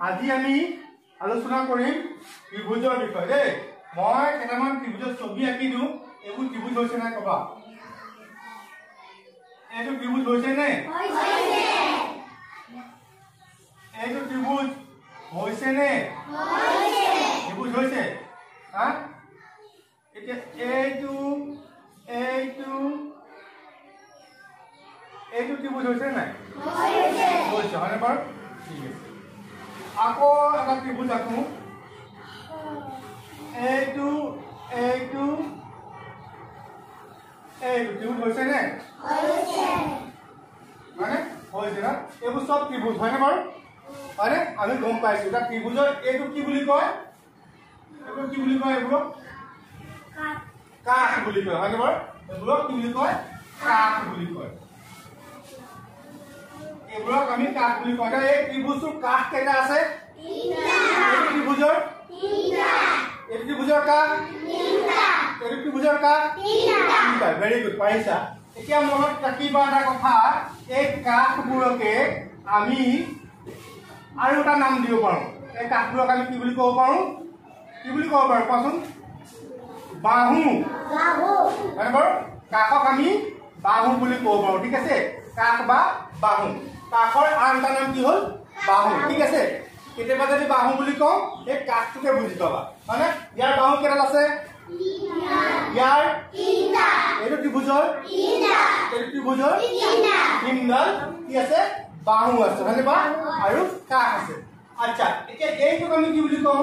আজি আমি আলোচনা কৰিম ত্ৰিভুজৰ বিষয়ে দেই। মই কেইটামান ত্ৰিভুজৰ ছবি আঁকি দিওঁ, এইবোৰ ত্ৰিভুজ হৈছে নাই কবা। এইটো ত্ৰিভুজ হৈছে নে? এইটো ত্ৰিভুজ হৈছে নে? ত্ৰিভুজ হৈছে। হা এতিয়া এইটো এইটো এইটো ত্ৰিভুজ হৈছে নাই? হৈছে হয়নে বাৰু? ঠিক আছে, আকৌ এটা ত্ৰিভুজ আঁকো। এইটো এইটো এইটো ত্ৰিভুজ হৈছে নে? মানে হৈছে না? এইবোৰ চব ত্ৰিভুজ হয়নে বাৰু? হয়নে? আমি গম পাইছো। এটা ত্ৰিভুজৰ এইটো কি বুলি কয়? এইবোৰ কি বুলি কয়? এইবোৰ কাষ বুলি কয় হয়নে বাৰু? এইবোৰক কি বুলি কয়? কাষ বুলি কয়। এইবোৰক আমি কাষ বুলি কয়। এই ত্ৰিভুজটোৰ কাষ কেইটা আছে? এইটো ত্ৰিভুজৰ এইটো ত্ৰিভুজৰ কাষ এইটো ত্ৰিভুজৰ কাষ তিনিটা। ভেৰি গুড, পাৰিছা। এতিয়া মনত ৰাখিবা এটা কথা, এই কাষবোৰকে আমি আৰু এটা নাম দিব পাৰো। এই কাষবোৰক আমি কি বুলি ক'ব পাৰো? কি বুলি ক'ব পাৰো কোৱাচোন? বাহু হয় বাৰু? কাষক আমি বাহু বুলি ক'ব পাৰো। ঠিক আছে, কাষ বা বাহু। কাষৰ আন এটা নাম কি হ'ল? বাহু। ঠিক আছে, কেতিয়াবা যদি বাহু বুলি কওঁ এই কাষটোকে বুজি পাবা। মানে ইয়াৰ বাহু কেইডাল আছে? ইয়াৰ এইটো ত্ৰিভুজৰ এইটো ত্ৰিভুজৰ তিনিডাল কি আছে? বাহু আছে হয়নে বা? আৰু কাষ আছে। আচ্ছা, এতিয়া এইটোক আমি কি বুলি কওঁ?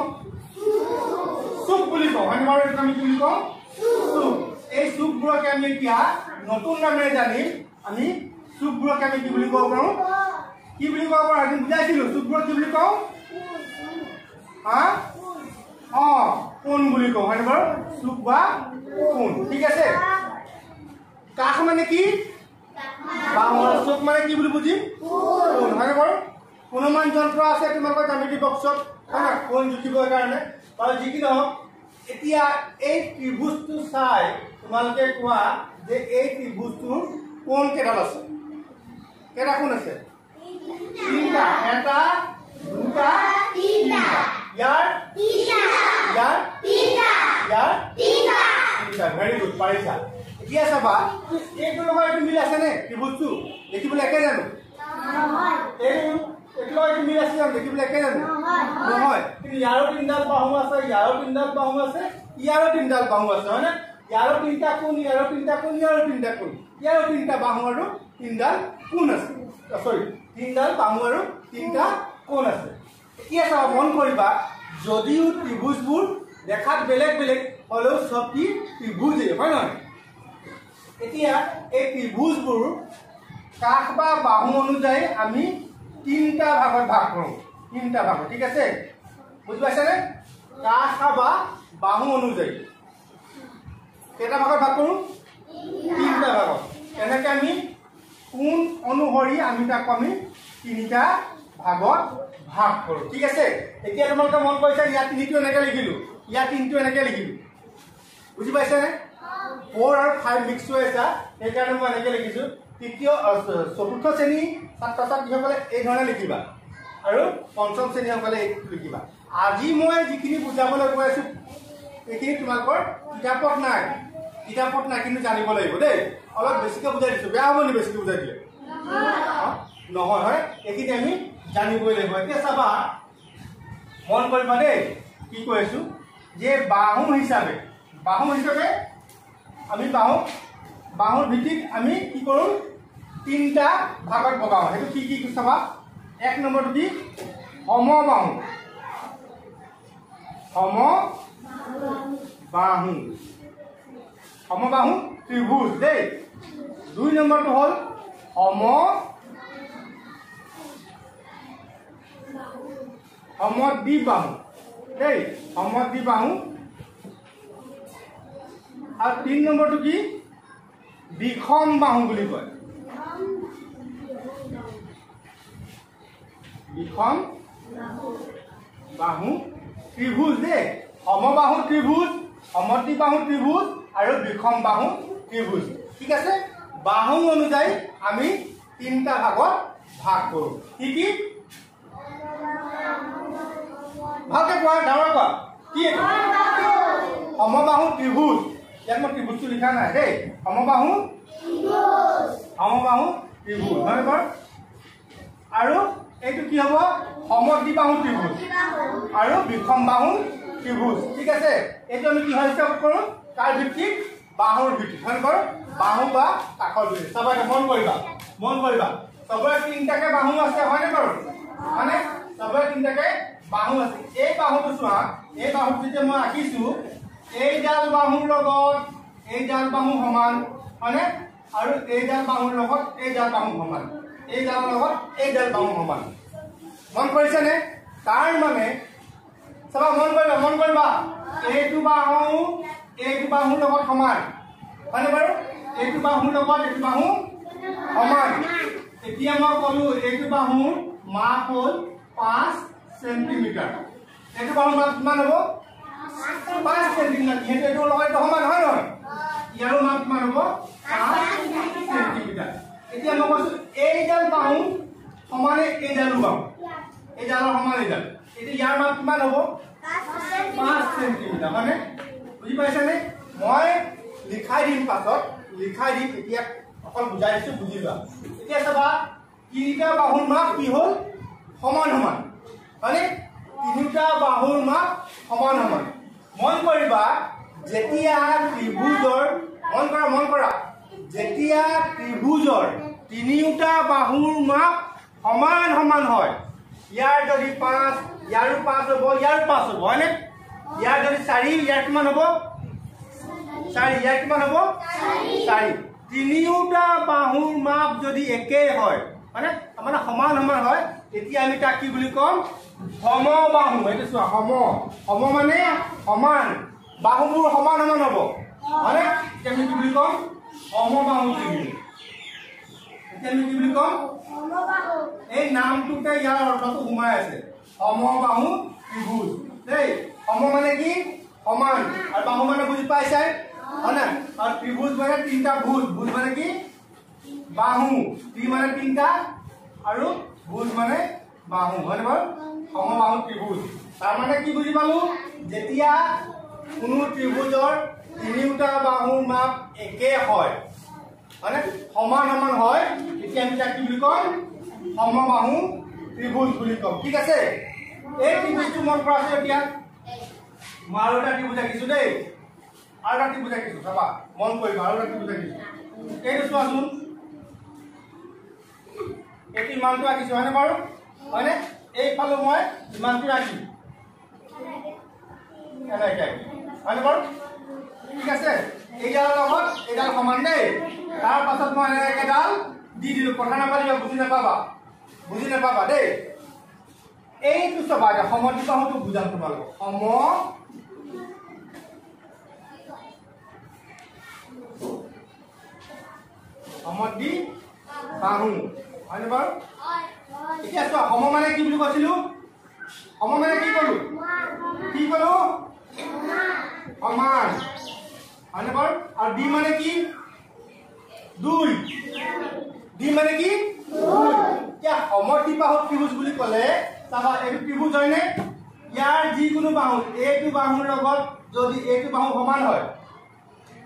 চুক বুলি কওঁ হয়নে বাৰু? এইটোক আমি কি বুলি কওঁ? চুক। এই চুকবোৰকে আমি এতিয়া নতুন নামেৰে জানিম। আমি চুকবোৰকে আমি কি বুলি ক'ব পাৰো? কি বুলি ক'ব পাৰো? আজি বুজাইছিলো। চুকবোৰক কি বুলি কওঁ? হা কোণ বুলি কওঁ হয়নে বাৰু? চুক বা কোণ। ঠিক আছে, কাষ মানে কি? বাহু। চুক মানে কি বুলি বুজিম? কোণ হয়নে বাৰু? অনুমান যন্ত্ৰ আছে তোমালোকৰ জ্যামিতি বক্সত হয় না? কোণ জুখিবৰ কাৰণে বাৰু যি কি নহওক। এতিয়া এই ত্ৰিভুজটো চাই তোমালোকে কোৱা যে এই ত্ৰিভুজটোৰ কোণ কেইডাল আছে? কেইটা কোণ আছে? তিনিটা। এটা দুটা তিনিটা। ইয়াৰ তিনিটা। ভেৰি গুড, পাৰিছা। এতিয়া চাবা এইটো লগত এইটো মিল আছে নে? ত্ৰিভুজটো দেখিবলৈ একে জানো? এইটো লগত মিল আছে জানো? দেখিবলৈ একে জানো? নহয়। কিন্তু ইয়াৰো তিনিডাল বাহু আছে, ইয়াৰো তিনিডাল বাহু আছে, ইয়াৰো তিনিডাল বাহু আছে হয় নে? ইয়াৰো তিনিটা কোণ, ইয়াৰো তিনিটা কোণ, ইয়াৰো তিনিটা কোণ, ইয়াৰো তিনিটা বাহু আৰু তিনিডাল কোণ আছে। চৰি, তিনিডাল বাহু আৰু তিনিটা কোণ আছে। এতিয়া চাবা, মন কৰিবা, যদিও ত্ৰিভুজবোৰ দেখাত বেলেগ বেলেগ হলেও চব কি ত্ৰিভুজেই হয় নহয়? এতিয়া এই ত্ৰিভুজবোৰ কাষ বা বাহু অনুযায়ী আমি তিনিটা ভাগত ভাগ কৰোঁ। তিনিটা ভাগত। ঠিক আছে, বুজি পাইছানে? কাষ বা বাহু অনুযায়ী কেইটা ভাগত ভাগ কৰোঁ? তিনিটা ভাগত। এনেকে আমি কোণ অনুসৰি আমি তাক আমি তিনিটা ভাগত ভাগ কৰোঁ। ঠিক আছে, এতিয়া তোমালোকে মন কৰিছা ইয়াত তিনিটো এনেকে লিখিলো, ইয়াত তিনিটো এনেকে লিখিলো। বুজি পাইছানে? 4 আৰু 5 মিক্স হৈ আছে, সেইকাৰণে মই এনেকে লিখিছো। চতুৰ্থ শ্ৰেণী ছাত্ৰ ছাত্ৰীসকলে এই ধৰণে লিখিবা আৰু পঞ্চম শ্ৰেণীসকলে এইটো লিখিবা। আজি মই যিখিনি বুজাবলৈ গৈ আছো এইখিনি তোমালোকৰ কিতাপত নাই কিন্তু জানিব লাগিব দেই। অলপ বেছিকে বুজাই দিছো, বেয়া হ'ব নি বেছিকে বুজাই দিলে? নহয় হয়, এইখিনি আমি জানিবই লাগিব। এতিয়া চাবা, মন কৰিবা দেই কি কৈ আছো, যে বাহু হিচাপে আমি বাহুৰ ভিত্তিত আমি কি কৰো? তিনিটা ভাগত ভগাও। সেইটো কি কি চাবা। এক নম্বৰটো কি? সমবাহু। সমবাহু ত্ৰিভুজ দেই। 2 নম্বৰটো হ'ল সমদ্বিবাহু দেই। সমদ্বিবাহু। আৰু 3 নম্বৰটো কি? বিষম বাহু বুলি কয়। বিষম বাহু ত্ৰিভুজ দেই। সমবাহু ত্ৰিভুজ, সমদ্বিবাহু ত্ৰিভুজ আৰু বিষম বাহু ত্ৰিভুজ। ঠিক আছে, বাহু অনুযায়ী আমি তিনিটা ভাগত ভাগ কৰোঁ। কি কি? কোৱা কি সমবাহু ত্ৰিভুজ ইয়াত মই ত্ৰিভুজটো লিখা নাই দেই সমবাহু ত্ৰিভুজ হয় বাৰু আৰু এইটো কি হ'ব সমদ্বিবাহু ত্ৰিভুজ আৰু বিষমবাহু ত্ৰিভুজ ঠিক আছে এইটো আমি কি হয় হিচাপ কৰোঁ কাৰ ভিত্তিত বাহুৰ ভিত্তিত হয় বাৰু বাহু বা কাষৰ ভিত্তিত সবাই মন কৰিবা সবৰে তিনিটাকে বাহু আছে হয়নে বাৰু মানে সবৰে তিনিটাকে বাহু আছে এই বাহুটো চোৱা এই বাহুটো যেতিয়া মই আঁকিছো এই ডাল বাহুৰ লগত এই ডাল বাহু সমান হয়নে আৰু এই ডাল বাহুৰ লগত এই ডাল বাহু সমান এই ডালৰ লগত এই ডাল বাহু সমান মন কৰিছেনে তাৰ মানে সবা মন কৰিবা এইটো বাহুৰ লগত সমান হয়নে বাৰু এইটো বাহুৰ লগত এইটো বাহু সমান এতিয়া মই ক'লো এইটো বাহুৰ মাপ হ'ল 5 সেন্টিমিটাৰ এইটো বাহুৰ মাপ কিমান হ'ব 5 সেন্টিমিটাৰ যেহেতু এইটো লগত এইটো সমান হয় নহয় ইয়াৰো মাপ কিমান হ'ব 5 সেন্টিমিটাৰ এতিয়া মই কৈছো এইডাল বাহু সমানে এইডালো বাহু এই ডালৰ সমান এইডাল এতিয়া ইয়াৰ মাপ কিমান হ'ব 5 সেন্টিমিটাৰ মানে বুজি পাইছানে মই লিখাই দিম পাছত এতিয়া অকল বুজাই দিছো বুজি লোৱা এতিয়া চাবা তিনিটা বাহুৰ মাপ কি হ'ল সমান হয়নে তিনিটা বাহুৰ মাপ সমান মন কৰিবা যেতিয়া ত্ৰিভুজৰ মন কৰা যেতিয়া ত্ৰিভুজৰ তিনিটা বাহুৰ মাপ সমান হয় ইয়াৰ যদি 5 ইয়াৰো 5 হ'ব ইয়াৰ 5 হ'ব হয়নে ইয়াৰ যদি 4 ইয়াৰ কিমান হ'ব 4 ইয়াৰ কিমান হ'ব 4 তিনিটা বাহুৰ মাপ যদি একেই হয় মানে আমাৰ সমান হয় তেতিয়া আমি তাক কি বুলি কম সমবাহু এইটো চোৱা সম মানে সমান বাহুবোৰ সমান হ'ব মানে আমি কি বুলি কম সমবাহু ত্ৰিভুজ এতিয়া আমি কি বুলি কম সমবাহু এই নামটোতে ইয়াৰ অৰ্থটো সোমাই আছে সমবাহু ত্ৰিভুজ দেই সম মানে কি সমান আৰু বাহু মানে বুজি পাইছে হয় না আৰু ত্ৰিভুজ মানে তিনিটা ভুজ মানে কি বাহু ত্ৰি মানে তিনিটা আৰু ভুজ মানে বাহু হয় না সমবাহু ত্ৰিভুজ তাৰ মানে কি বুজি পালো যেতিয়া কোনো ত্ৰিভুজৰ তিনিটা বাহুৰ মাপ একে হয় মানে সমান হয় তেতিয়া আমি তাক কি বুলি কম সমবাহু ত্ৰিভুজ বুলি কম ঠিক আছে এই ত্ৰিভুজটো মন কৰা আছে এতিয়া মই আৰু এটা ত্ৰিভুজ আঁকিছো দেই আৰু এটা ত্ৰিভুজ আঁকিছো চাবা মন কৰিবা আৰু এটা ত্ৰিভুজ আঁকিছো এইটো চোৱাচোন এইটো ইমানটো আঁকিছো হয়নে বাৰু হয়নে এইফালে মই ইমানটো আঁকিম এনেকৈ হয়নে বাৰু ঠিক আছে এইডালৰ লগত এইডাল সমান দেই তাৰ পাছত মই এনেকৈ ডাল দি দিলো কথা নাপাতিবা বুজি নাপাবা দেই এইটো চাবা এতিয়া সমদ্বিবাহুটো বুজাম তোমালোকক সমদ্বিবাহু হয়নে বাৰু এতিয়া চোৱা সম মানে কি বুলি কৈছিলো সম মানে কি কলো সমান হয়নে বাৰু আৰু দ্বি মানে কি দুই দ্বি মানে কি এতিয়া সমদ্বিবাহু ত্ৰিভুজ বুলি ক'লে চাবা এইটো ত্ৰিভুজ হয়নে ইয়াৰ যিকোনো বাহু এইটো বাহুৰ লগত যদি এইটো বাহু সমান হয়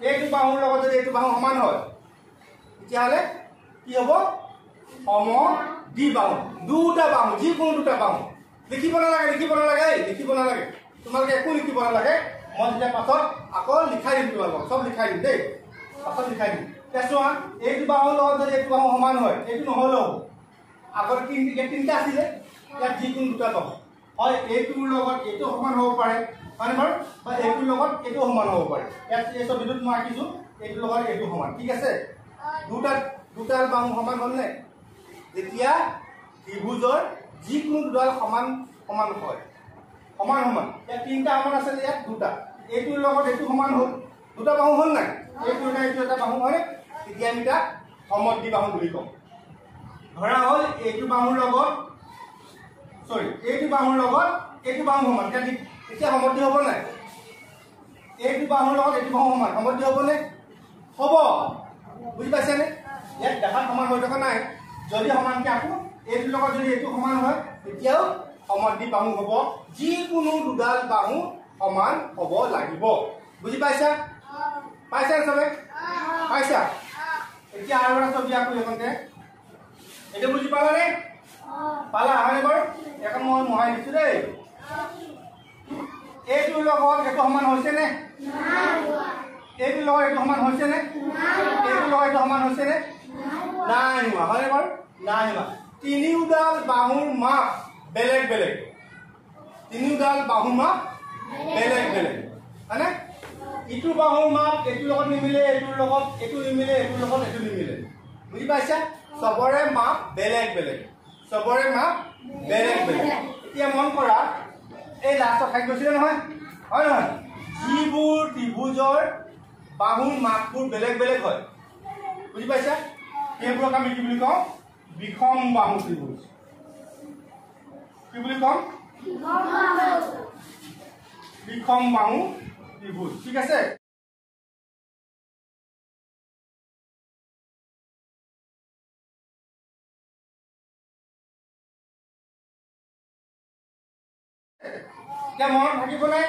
এইটো বাহুৰ লগত যদি এইটো বাহু সমান হয় তেতিয়াহ'লে কি হ'ব সমদ্বিবাহু দুটা বাহু যিকোনো দুটা বাহু লিখিব নালাগে তোমালোকে একো লিখিব নালাগে মই যেতিয়া পাছত আকৌ লিখাই দিম তোমালোকক চব লিখাই দিম দেই পাছত লিখাই দিম চোৱা এইটো বাহুৰ লগত যদি এইটো বাহু সমান হয় এইটো নহ'লেও আগত তিনিটা আছিলে ইয়াত যিকোনো দুটা বাহু হয় এইটোৰ লগত এইটো সমান হ'ব পাৰে হয়নে বাৰু বা এইটোৰ লগত এইটো সমান হ'ব পাৰে ইয়াত এই ছবিটোত মই আঁকিছো এইটোৰ লগত এইটো সমান ঠিক আছে দুটা বাহু সমান হ'লনে যেতিয়া ত্ৰিভুজৰ যিকোনো দুডাল সমান হয় সমান ইয়াত তিনিটা সমান আছে ইয়াত দুটা এইটোৰ লগত এইটো সমান হ'ল দুটা বাহু হ'ল নাই এইটো এটা বাহু হয় তেতিয়া আমি তাক সমদ্বিবাহু বুলি কওঁ ধৰা হ'ল এইটো বাহুৰ লগত এইটো বাহুৰ লগত এইটো বাহু সমান এতিয়া সমদ্বি হ'ব নাই এইটো বাহুৰ লগত এইটো বাহু সমান সমদ্বি হ'বনে হ'ব বুজি পাইছেনে ইয়াত দেখাত সমান হৈ থকা নাই যদি সমানকৈ আঁকো এইটোৰ লগত যদি এইটো সমান হয় তেতিয়াও সমদ্বি বাহু হ'ব যিকোনো দুডাল বাহু সমান হ'ব লাগিব বুজি পাইছা পাইছা সবে পাইছা এতিয়া আৰু এটা ছবি আকো এখনতে এটা বুজি পালা নে পালা হয় বাৰু এখন মই মহাই দিছো দেই এইটোৰ লগত এটো সমান হৈছে নে এইটোৰ লগত এটো সমান হৈছে নে এইটোৰ লগত এটো সমান হৈছে নে নাই হোৱা হয় বাৰু নাই হোৱা তিনিওডাল বাহুৰ মাপ বেলেগ বেলেগ তিনিওডাল বাহুৰ মাপ বেলেগ বেলেগ হয়নে ইটো বাহুৰ মাপ এটোৰ লগত নিমিলে এটোৰ লগত এটো নিমিলে এটোৰ লগত এটো নিমিলে বুজি পাইছা সবৰে মাপ বেলেগ বেলেগ সবৰে মাপ বেলেগ বেলেগ এতিয়া মন কৰা এই লাষ্টত খাই গৈছিলে নহয় হয় নহয় যিবোৰ ত্ৰিভুজৰ বাহুৰ মাপবোৰ বেলেগ বেলেগ হয় বুজি পাইছা এইবোৰক আমি কি বুলি কওঁ বিষম বাহু ত্ৰিভুজ কি বুলি কওঁ বিষম বাহু ত্ৰিভুজ ঠিক আছে এতিয়া মনত থাকিবনে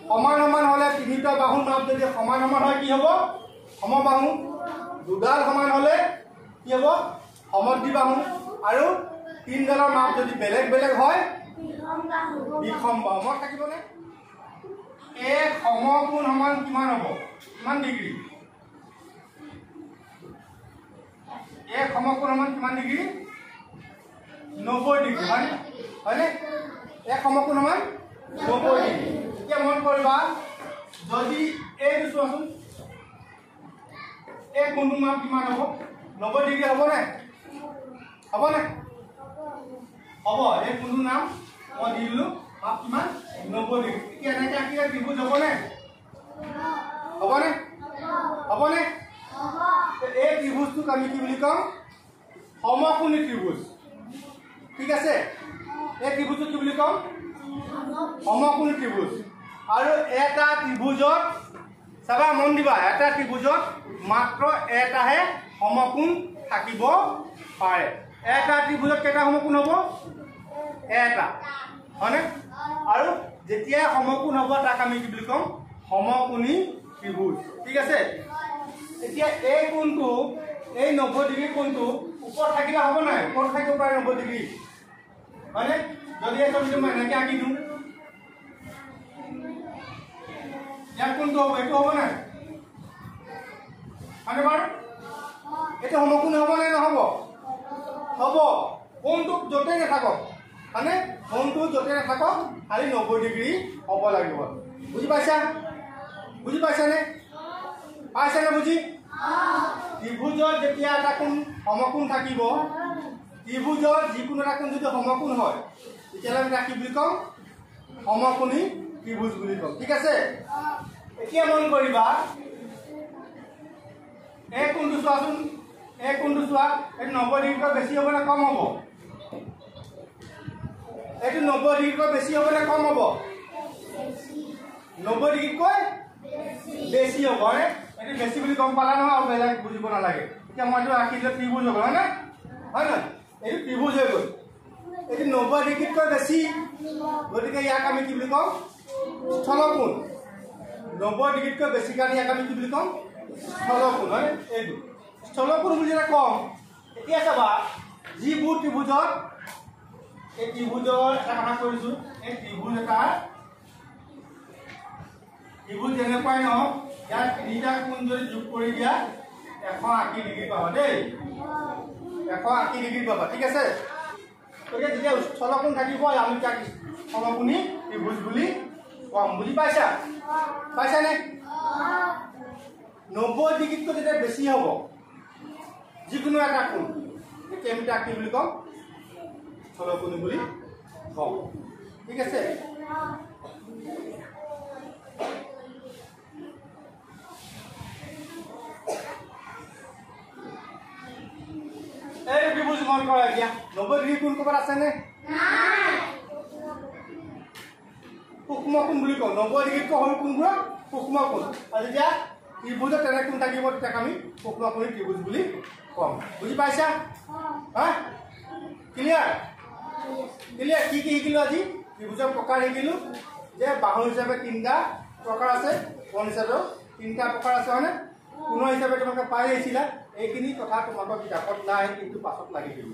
সমান সমান হলে তিনিটা বাহুৰ মাপ যদি সমান সমান হয় কি হ'ব সমবাহু দুডাল সমান হলে কি হ'ব সমদ্বি বাহু আৰু তিনডালৰ মাপ যদি বেলেগ বেলেগ হয় বিষম বাহু মনত থাকিবনে এক সমকোণ সমান কিমান হ'ব কিমান ডিগ্ৰী এক সমকোণ সমান কিমান ডিগ্ৰী 90 ডিগ্ৰী হয়নে এক সমকোণ সমান 90 ডিগ্ৰী এতিয়া মন কৰিবা যদি এইটো চোৱাচোন এই কোণটোৰ মাপ কিমান হ'ব 90 ডিগ্ৰী হ'ব নে হ'ব এই কোণটোৰ নাম মই দি দিলোঁ মাপ কিমান 90 ডিগ্ৰী এতিয়া এনেকৈ আঁকিলে ত্ৰিভুজ হ'বনে এই ত্ৰিভুজটোক আমি কি বুলি কওঁ সমকোণী ত্ৰিভুজ ঠিক আছে এই ত্ৰিভুজটো কি বুলি কওঁ সমকোণী ত্ৰিভুজ আৰু এটা ত্ৰিভুজত চাবা মন দিবা এটা ত্ৰিভুজত মাত্ৰ এটাহে সমকোণ থাকিব পাৰে এটা ত্ৰিভুজত কেইটা সমকোণ হ'ব এটা হয়নে আৰু যেতিয়া সমকোণ হ'ব তাক আমি কি বুলি কওঁ সমকোণী ত্ৰিভুজ ঠিক আছে এতিয়া এই কোণটো এই 90 ডিগ্ৰী কোণটো ওপৰত থাকিলে হ'ব নাই ওপৰত থাকিব পাৰে 90 ডিগ্ৰী হয়নে যদি এই ছবিটো মই এনেকৈ আঁকি দিওঁ ইয়াত কোনটো হ'ব এইটো হ'ব নাই হয়নে বাৰু এইটো সমকোণ হ'ব নে নহ'ব হ'ব কোণটো য'তেই নাথাকক হয়নে কোণটো য'তেই নাথাকক খালি 90 ডিগ্ৰী হ'ব লাগিব বুজি পাইছানে পাইছানে বুজি ত্ৰিভুজত যেতিয়া এটা কোণ সমকোণ থাকিব ত্ৰিভুজৰ যিকোনো এটা কোণ যদি সমকোণ হয় তেতিয়াহ'লে আমি তাক কি বুলি কওঁ সমকোণী ত্ৰিভুজ বুলি কওঁ ঠিক আছে এতিয়া মন কৰিবা এই কোণটো চোৱাচোন এই কোণটো চোৱা এইটো 90 ডিগ্ৰীতকৈ বেছি হ'ব নে কম হ'ব এইটো 90 ডিগ্ৰীতকৈ বেছি হ'ব নে কম হ'ব 90 ডিগ্ৰীতকৈ বেছি হ'ব হয়নে এইটো বেছি বুলি গম পালা নহয় আৰু বেলেগ বুজিব নালাগে এতিয়া মইতো আঁকি দিলে ত্ৰিভুজ হ'ব হয়নে হয় নহয় এইটো ত্ৰিভুজ হৈ গ'ল এইটো 90 ডিগ্ৰীতকৈ বেছি গতিকে ইয়াক আমি কি বুলি কওঁ স্থলকোণ 90 ডিগ্ৰীতকৈ বেছি কাৰণে ইয়াক আমি কি বুলি কওঁ স্থলকোণ হয় এইটো স্থলকোণ বুলি যেতিয়া কম এতিয়া চাবা যিবোৰ ত্ৰিভুজত এই ত্ৰিভুজৰ এটা কথা কৈছোঁ এই ত্ৰিভুজ যেনেকুৱাই নহওক ইয়াত তিনিটা কোণ যদি যোগ কৰি দিয়া 180 ডিগ্ৰী পাবা দেই 180 ডিগ্ৰী পাবা ঠিক আছে গতিকে যেতিয়া স্থলকোণ থাকিব আমি তাক সমকোণী ত্ৰিভুজ বুলি কম বুজি পাইছানে 90 ডিগ্ৰীতকৈ যেতিয়া বেছি হ'ব যিকোনো এটা কোণ তেতিয়া আমি তাক কি বুলি কম স্থলকোণী বুলি কম ঠিক আছে এই ত্ৰিভুজ মন কৰা এতিয়া 90 ডিগ্ৰী কোণ ক'ৰবাত আছেনে সূক্ষ্ম কোণ বুলি কওঁ 90 ডিগ্ৰীতকৈ সৰু কোণবোৰক সূক্ষ্ম কোণ আৰু যেতিয়া ত্ৰিভুজত তেনে কোণ থাকিব তাক আমি সূক্ষ্মকোণী ত্ৰিভুজ বুলি কম বুজি পাইছা হা ক্লিয়াৰ ক্লিয়াৰ কি কি শিকিলো আজি ত্ৰিভুজৰ প্ৰকাৰ শিকিলো যে বাহু হিচাপে তিনিটা প্ৰকাৰ আছে কোণ হিচাপেও তিনিটা প্ৰকাৰ আছে হয়নে কোণ হিচাপে তোমালোকে পাই আহিছিলা এইখিনি কথা তোমালোকৰ কিতাপত নাই কিন্তু পাছত লাগি দিব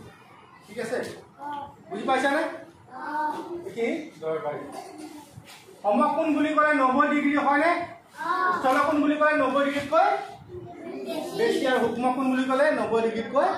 ঠিক আছে বুজি পাইছানে এইখিনি দৰকাৰী সমকোণ বুলি ক'লে 90 ডিগ্ৰী হয়নে স্থলকোণ বুলি ক'লে 90 ডিগ্ৰীতকৈ বেছি আৰু সূক্ষ্মকোণ বুলি ক'লে 90 ডিগ্ৰীতকৈ